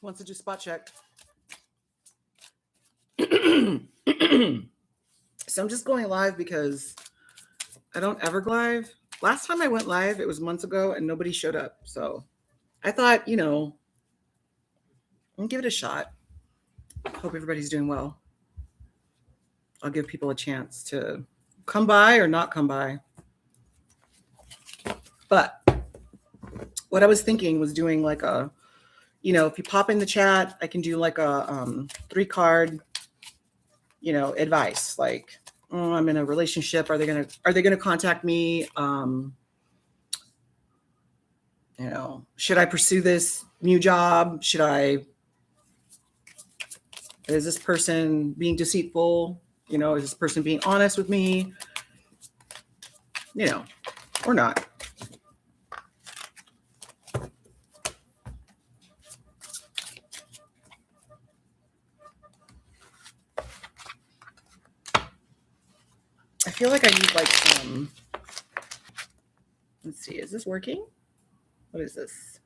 Wants to do spot check. So I'm just going live because I don't ever go live. Last time I went live, it was months ago and nobody showed up. So I thought, I'll give it a shot. Hope everybody's doing well. I'll give people a chance to come by or not come by. But what I was thinking was doing like a, if you pop in the chat, I can do like a 3-card, advice. Like, oh, I'm in a relationship. Are they gonna contact me? Should I pursue this new job? Is this person being deceitful? Is this person being honest with me? Or not. I feel like I need like some, let's see, is this working? What is this?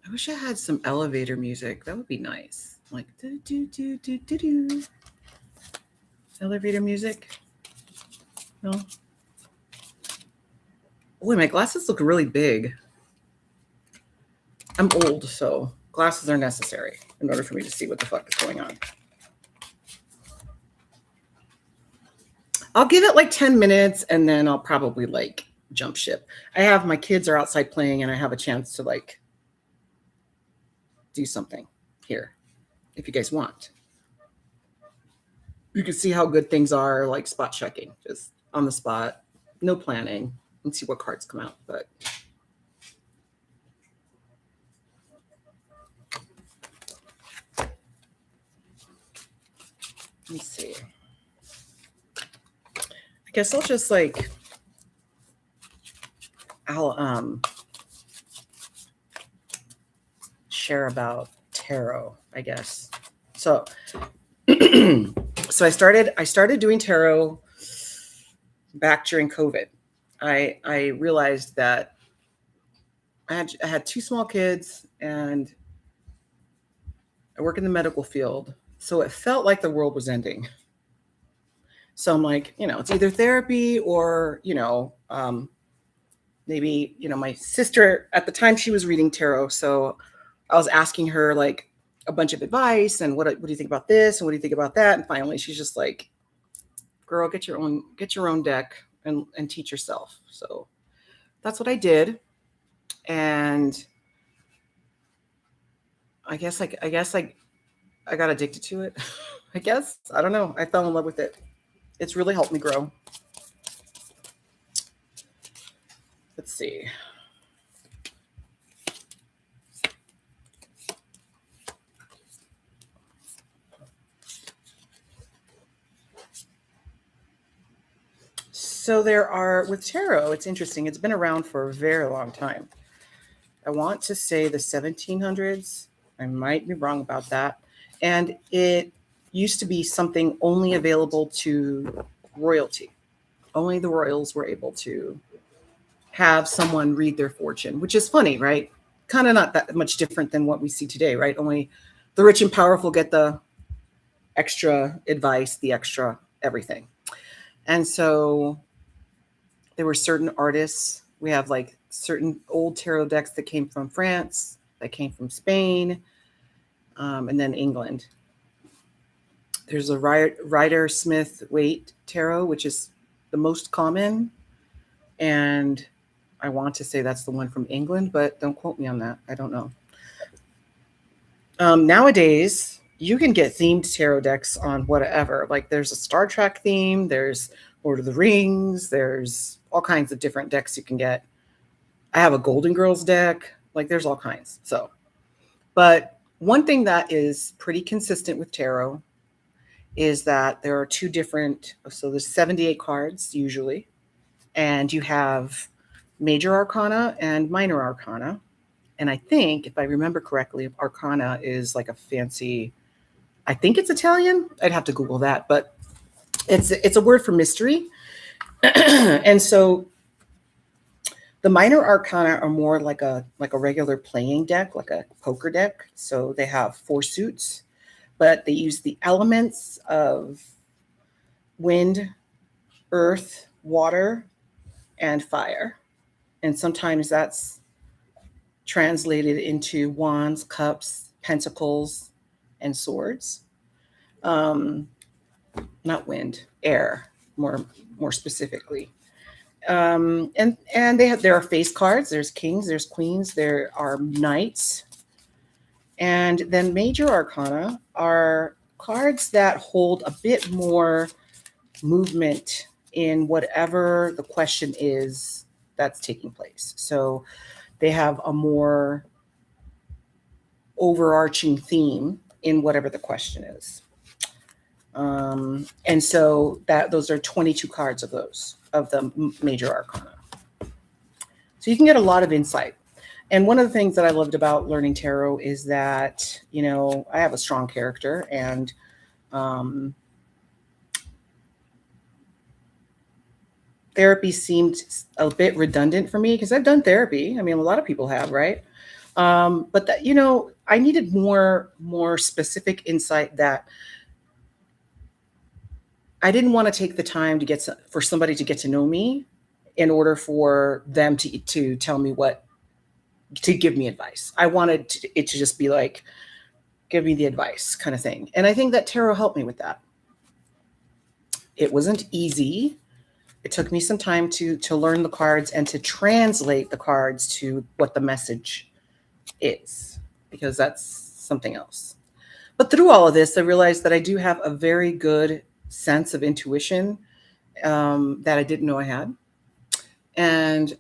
I wish I had some elevator music. That would be nice. Like do do do do do do. Elevator music. No. Boy, my glasses look really big. I'm old, so glasses are necessary in order for me to see what the fuck is going on. I'll give it like 10 minutes and then I'll probably like jump ship. My kids are outside playing and I have a chance to like do something here if you guys want. You can see how good things are, like spot checking, just on the spot, no planning, and see what cards come out. But let's see. I guess I'll just like, I'll share about tarot, I guess. So so I started doing tarot back during COVID. I realized that I had 2 small kids and I work in the medical field. So it felt like the world was ending. So I'm like, it's either therapy or, maybe, my sister at the time, she was reading tarot. So I was asking her like a bunch of advice and what do you think about this? And what do you think about that? And finally she's just like, girl, get your own deck and teach yourself. So that's what I did. And I guess I got addicted to it. I guess, I don't know. I fell in love with it. It's really helped me grow. Let's see. So with tarot, it's interesting. It's been around for a very long time. I want to say the 1700s. I might be wrong about that. And it used to be something only available to royalty. Only the royals were able to have someone read their fortune, which is funny, right? Kind of not that much different than what we see today, right? Only the rich and powerful get the extra advice, the extra everything. And so there were certain artists. We have like certain old tarot decks that came from France, that came from Spain, and then England. There's a Rider-Smith-Waite tarot, which is the most common. And I want to say that's the one from England, but don't quote me on that. I don't know. Nowadays, you can get themed tarot decks on whatever. Like there's a Star Trek theme, there's Lord of the Rings, there's all kinds of different decks you can get. I have a Golden Girls deck. Like there's all kinds. But one thing that is pretty consistent with tarot is that there are 2 different, so there's 78 cards usually, and you have major arcana and minor arcana. And I think, if I remember correctly, arcana is like a fancy, I think it's Italian. I'd have to Google that, but it's a word for mystery. And so The minor arcana are more like a regular playing deck, like a poker deck. So they have 4 suits, but they use the elements of wind, earth, water, and fire. And sometimes that's translated into wands, cups, pentacles, and swords. Um, Not wind, air, more specifically. And there are face cards. There's kings, there's queens, there are knights, and then major arcana are cards that hold a bit more movement in whatever the question is that's taking place. So they have a more overarching theme in whatever the question is. And so those are 22 cards of the major arcana. So you can get a lot of insight. And one of the things that I loved about learning tarot is that, I have a strong character, and therapy seemed a bit redundant for me because I've done therapy. I mean, a lot of people have, right? But that, I needed more specific insight that I didn't want to take the time for somebody to get to know me in order for them to tell me to give me advice. I wanted it to just be like, give me the advice kind of thing. And I think that tarot helped me with that. It wasn't easy. It took me some time to learn the cards and to translate the cards to what the message is, because that's something else. But through all of this, I realized that I do have a very good sense of intuition that I didn't know I had. And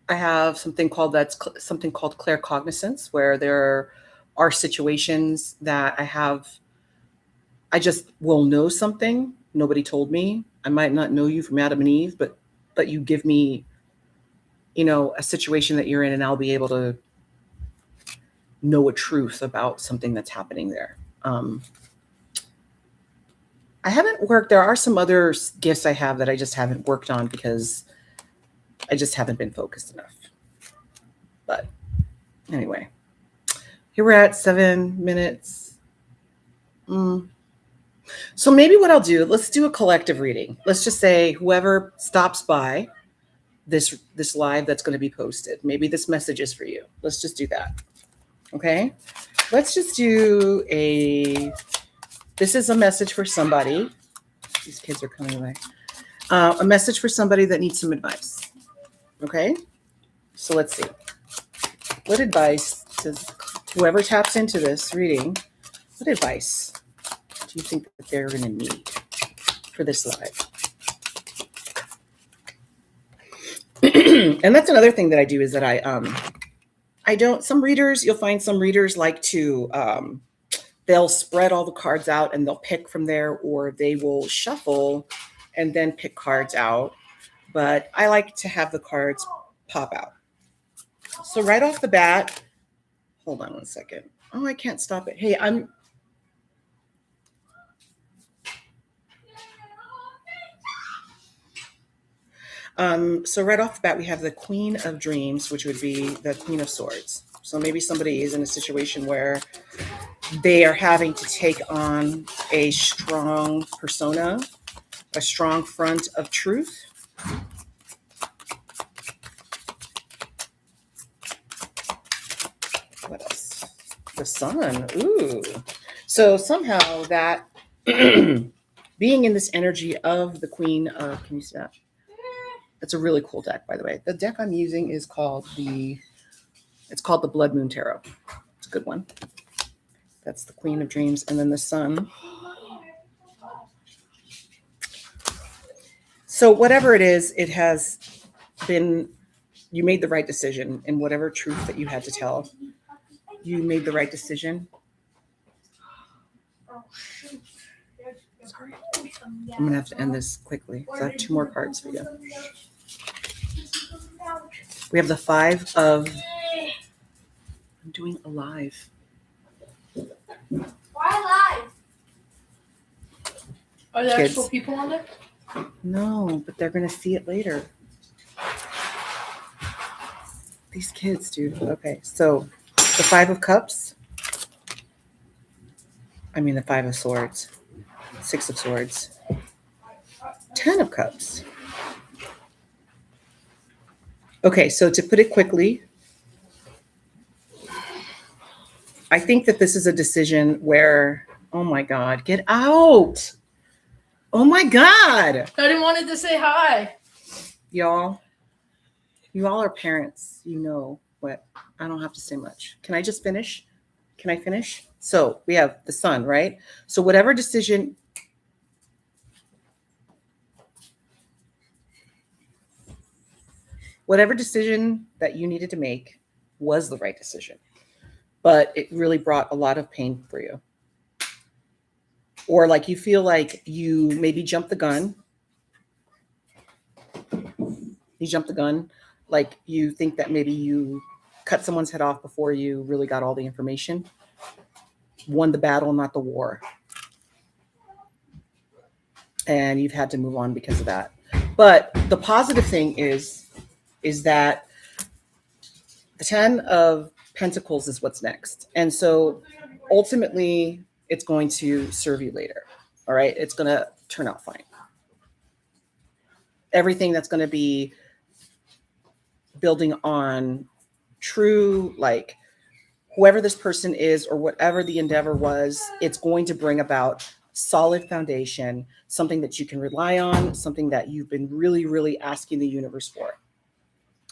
I have something called claircognizance, where there are situations that I just will know something. Nobody told me. I might not know you from Adam and Eve, but you give me, a situation that you're in, and I'll be able to know a truth about something that's happening there. There are some other gifts I have that I just haven't worked on because I just haven't been focused enough. But anyway, here we're at 7 minutes. So maybe what I'll do, let's do a collective reading. Let's just say whoever stops by this live that's going to be posted, maybe this message is for you. Let's just do that. Okay. Let's just do this is a message for somebody. These kids are coming away. A message for somebody that needs some advice. Okay. So let's see. What advice does whoever taps into this reading, what advice do you think that they're going to need for this live? And that's another thing that I do is that you'll find some readers like to, they'll spread all the cards out and they'll pick from there, or they will shuffle and then pick cards out. But I like to have the cards pop out. So right off the bat, hold on one second. Oh, I can't stop it. Hey, so right off the bat, we have the Queen of Dreams, which would be the Queen of Swords. So maybe somebody is in a situation where they are having to take on a strong persona, a strong front of truth. What else? The Sun. Ooh. So somehow that being in this energy of the Queen of, can you see that? That's a really cool deck, by the way. The deck I'm using is called the Blood Moon Tarot. It's a good one. That's the Queen of Dreams, and then the Sun. So whatever it is, it has been, you made the right decision in whatever truth that you had to tell. You made the right decision. Sorry. I'm going to have to end this quickly. So I have 2 more cards for you. We have the 5 of, I'm doing a live. Why live? Are there Kids. actual people on there? No, but they're going to see it later. These kids, dude. Okay, so the Five of Cups. I mean, the Five of Swords, Six of Swords, Ten of Cups. Okay, so to put it quickly, I think that this is a decision where, oh my God, get out. Oh my God. I didn't wanted to say hi. Y'all, you all are parents. You know what? I don't have to say much. Can I just finish? Can I finish? So we have the Sun, right? So whatever decision that you needed to make was the right decision, but it really brought a lot of pain for you. Or like you feel like you maybe jumped the gun. You jumped the gun. Like you think that maybe you cut someone's head off before you really got all the information. Won the battle, not the war. And you've had to move on because of that. But the positive thing is that the 10 of Pentacles is what's next. And so ultimately, it's going to serve you later. All right. It's going to turn out fine. Everything that's going to be building on true, like whoever this person is or whatever the endeavor was, it's going to bring about solid foundation, something that you can rely on, something that you've been really, really asking the universe for.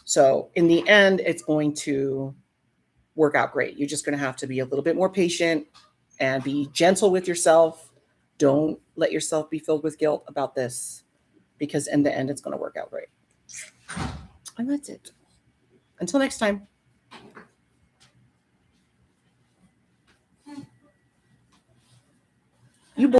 So in the end, it's going to work out great. You're just going to have to be a little bit more patient and be gentle with yourself. Don't let yourself be filled with guilt about this, because in the end, it's going to work out great. And that's it. Until next time.